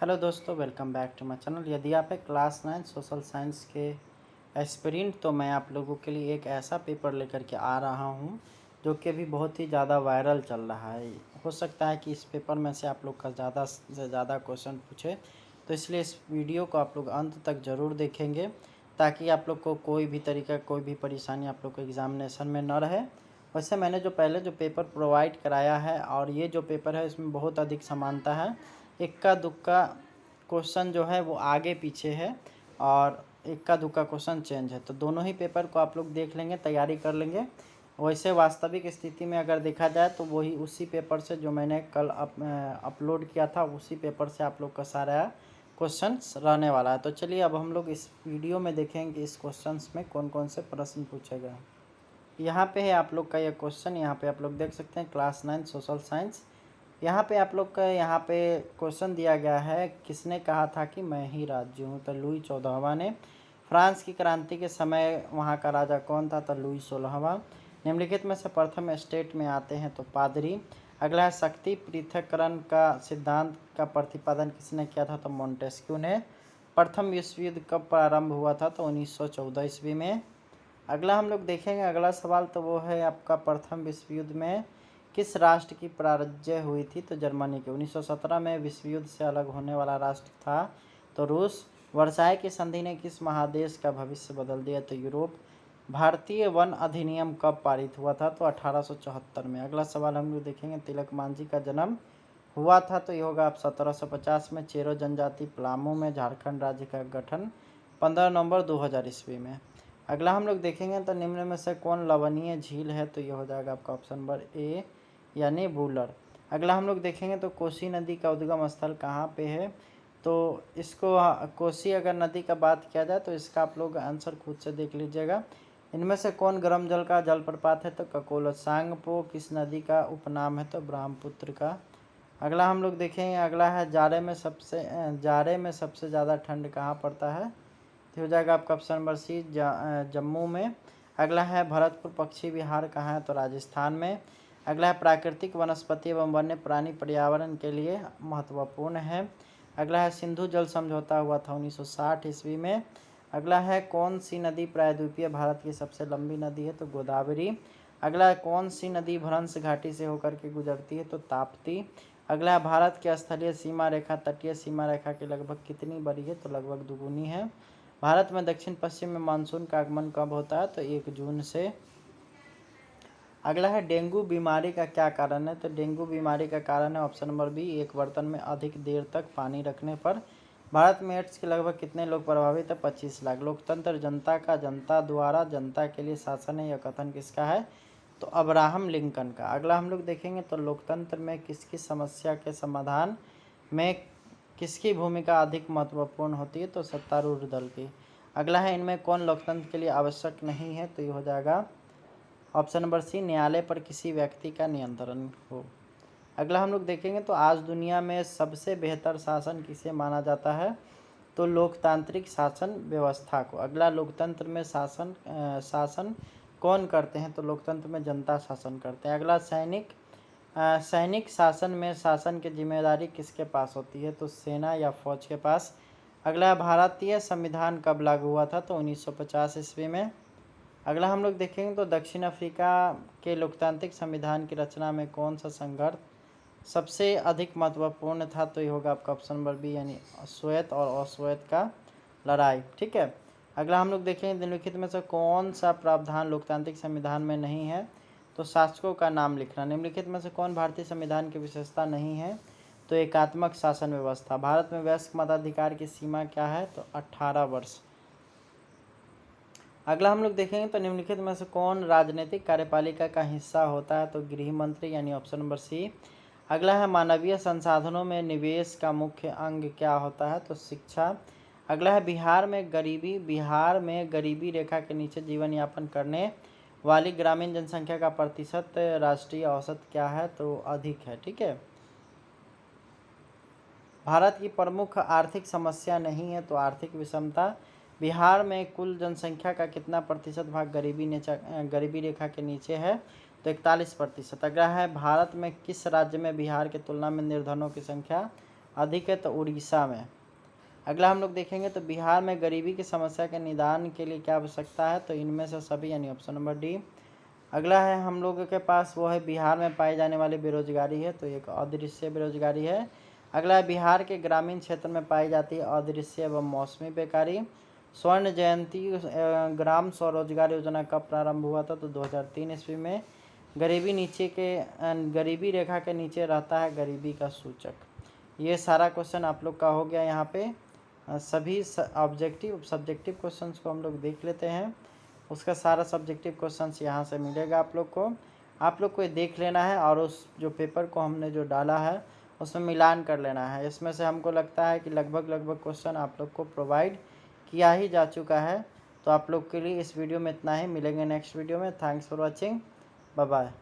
Hello दोस्तों, welcome back to my channel. यदि आप एक क्लास 9 सोशल साइंस के एस्पिरेंट तो मैं आप लोगों के लिए एक ऐसा पेपर लेकर के आ रहा हूं जो कि अभी बहुत ही ज़्यादा वायरल चल रहा है। हो सकता है कि इस पेपर में से आप लोग का ज़्यादा से ज़्यादा क्वेश्चन पूछे, तो इसलिए इस वीडियो को आप लोग अंत तक ज़रूर देखेंगे ताकि आप लोग को कोई भी तरीका कोई भी परेशानी आप लोग को एग्ज़ामिनेशन में न रहे। वैसे मैंने पहले जो पेपर प्रोवाइड कराया है और ये जो पेपर है इसमें बहुत अधिक समानता है। इक्का दुक्का क्वेश्चन जो है वो आगे पीछे है और इक्का दुक्का क्वेश्चन चेंज है, तो दोनों ही पेपर को आप लोग देख लेंगे, तैयारी कर लेंगे। वैसे वास्तविक स्थिति में अगर देखा जाए तो वही उसी पेपर से जो मैंने कल अपलोड किया था उसी पेपर से आप लोग का सारा क्वेश्चंस रहने वाला है। तो चलिए अब हम लोग इस वीडियो में देखेंगे इस क्वेश्चंस में कौन कौन से प्रश्न पूछे गए। यहाँ पे है आप लोग का ये क्वेश्चन, यहाँ पे आप लोग देख सकते हैं क्लास 9 सोशल साइंस। यहाँ पे आप लोग का यहाँ पे क्वेश्चन दिया गया है, किसने कहा था कि मैं ही राज्य हूँ? तो लुई 14वां ने। फ्रांस की क्रांति के समय वहाँ का राजा कौन था? तो लुई 16वां। निम्नलिखित में से प्रथम स्टेट में आते हैं तो पादरी। अगला है शक्ति पृथक्करण का सिद्धांत का प्रतिपादन किसने किया था? तो मोंटेस्क्यू ने। प्रथम विश्व युद्ध कब प्रारंभ हुआ था? तो 1914 ईस्वी में। अगला हम लोग देखेंगे, अगला सवाल तो वो है आपका प्रथम विश्व युद्ध में किस राष्ट्र की पराजय हुई थी? तो जर्मनी की। 1917 में विश्व युद्ध से अलग होने वाला राष्ट्र था तो रूस। वर्साई की संधि ने किस महादेश का भविष्य बदल दिया? तो यूरोप। भारतीय वन अधिनियम कब पारित हुआ था? तो 1874 में। अगला सवाल हम लोग देखेंगे, तिलक मांझी का जन्म हुआ था तो ये होगा आप 1750 में चेरो जनजाति पलामू में। झारखंड राज्य का गठन 15 नवंबर 2000 ईस्वी में। अगला हम लोग देखेंगे तो निम्न में से कौन लवणीय झील है? तो ये हो जाएगा आपका ऑप्शन नंबर ए यानी वूलर। अगला हम लोग देखेंगे तो कोसी नदी का उद्गम स्थल कहाँ पे है? तो इसको कोसी अगर नदी का बात किया जाए तो इसका आप लोग आंसर खुद से देख लीजिएगा। इनमें से कौन गर्म जल का जलप्रपात है? तो ककोल। सांगपो किस नदी का उपनाम है? तो ब्रह्मपुत्र का। अगला हम लोग देखेंगे, अगला है जाड़े में सबसे ज़्यादा ठंड कहाँ पड़ता है? तो हो जाएगा आपका ऑप्शन नंबर सी जम्मू में। अगला है भरतपुर पक्षी विहार कहाँ है? तो राजस्थान में। अगला है प्राकृतिक वनस्पति एवं वन्य प्राणी पर्यावरण के लिए महत्वपूर्ण है। अगला है सिंधु जल समझौता हुआ था 1960 ईस्वी में। अगला है कौन सी नदी प्रायद्वीपीय भारत की सबसे लंबी नदी है? तो गोदावरी। अगला है कौन सी नदी भ्रंश घाटी से होकर के गुजरती है? तो ताप्ती। अगला है भारत की स्थलीय सीमा रेखा तटीय सीमा रेखा की लगभग कितनी बड़ी है? तो लगभग दुगुनी है। भारत में दक्षिण पश्चिम में मानसून का आगमन कब होता है? तो 1 जून से। अगला है डेंगू बीमारी का क्या कारण है? तो डेंगू बीमारी का कारण है ऑप्शन नंबर बी, एक बर्तन में अधिक देर तक पानी रखने पर। भारत में एड्स के लगभग कितने लोग प्रभावित है? 25 लाख। लोकतंत्र जनता का, जनता द्वारा जनता के लिए शासन है, यह कथन किसका है? तो अब्राहम लिंकन का। अगला हम लोग देखेंगे तो लोकतंत्र में किसकी समस्या के समाधान में किसकी भूमिका अधिक महत्वपूर्ण होती है? तो सत्तारूढ़ दल की। अगला है इनमें कौन लोकतंत्र के लिए आवश्यक नहीं है? तो ये हो जाएगा ऑप्शन नंबर सी, न्यायालय पर किसी व्यक्ति का नियंत्रण हो। अगला हम लोग देखेंगे तो आज दुनिया में सबसे बेहतर शासन किसे माना जाता है? तो लोकतांत्रिक शासन व्यवस्था को। अगला लोकतंत्र में शासन कौन करते हैं? तो लोकतंत्र में जनता शासन करते हैं। अगला सैनिक शासन में शासन की जिम्मेदारी किसके पास होती है? तो सेना या फौज के पास। अगला भारतीय संविधान कब लागू हुआ था? तो 1950 ईस्वी में। अगला हम लोग देखेंगे तो दक्षिण अफ्रीका के लोकतांत्रिक संविधान की रचना में कौन सा संघर्ष सबसे अधिक महत्वपूर्ण था? तो ये होगा आपका ऑप्शन नंबर बी यानी श्वेत और अश्वेत का लड़ाई। ठीक है। अगला हम लोग देखेंगे निम्नलिखित में से कौन सा प्रावधान लोकतांत्रिक संविधान में नहीं है? तो शासकों का नाम लिखना। निम्नलिखित में से कौन भारतीय संविधान की विशेषता नहीं है? तो एकात्मक शासन व्यवस्था। भारत में वयस्क मताधिकार की सीमा क्या है? तो 18 वर्ष। अगला हम लोग देखेंगे तो निम्नलिखित में से कौन राजनीतिक कार्यपालिका का हिस्सा होता है? तो गृह मंत्री यानी ऑप्शन नंबर सी। अगला है मानवीय संसाधनों में निवेश का मुख्य अंग क्या होता है? तो शिक्षा। अगला है बिहार में गरीबी रेखा के नीचे जीवन यापन करने वाली ग्रामीण जनसंख्या का प्रतिशत राष्ट्रीय औसत क्या है? तो अधिक है। ठीक है। भारत की प्रमुख आर्थिक समस्या नहीं है तो आर्थिक विषमता। बिहार में कुल जनसंख्या का कितना प्रतिशत भाग गरीबी रेखा के नीचे है? तो 41%। अगला है भारत में किस राज्य में बिहार की तुलना में निर्धनों की संख्या अधिक है तो उड़ीसा में। अगला हम लोग देखेंगे तो बिहार में गरीबी की समस्या के निदान के लिए क्या आवश्यकता है, तो इनमें से सभी, यानी ऑप्शन नंबर डी। अगला है हम लोगों के पास वो है बिहार में पाई जाने वाली बेरोजगारी है, तो एक अदृश्य बेरोजगारी है। अगला है बिहार के ग्रामीण क्षेत्र में पाई जाती है अदृश्य एवं मौसमी बेकारी। स्वर्ण जयंती ग्राम स्वरोजगार योजना कब प्रारंभ हुआ था, तो 2003 ईस्वी में। गरीबी रेखा के नीचे रहता है गरीबी का सूचक। ये सारा क्वेश्चन आप लोग का हो गया। यहाँ पे सभी ऑब्जेक्टिव सब्जेक्टिव क्वेश्चंस को हम लोग देख लेते हैं। उसका सारा सब्जेक्टिव क्वेश्चंस यहाँ से मिलेगा आप लोग को ये देख लेना है और उस जो पेपर को हमने जो डाला है उसमें मिलान कर लेना है। इसमें से हमको लगता है कि लगभग क्वेश्चन आप लोग को प्रोवाइड किया ही जा चुका है। तो आप लोग के लिए इस वीडियो में इतना ही। मिलेंगे नेक्स्ट वीडियो में। Thanks for watching. Bye bye.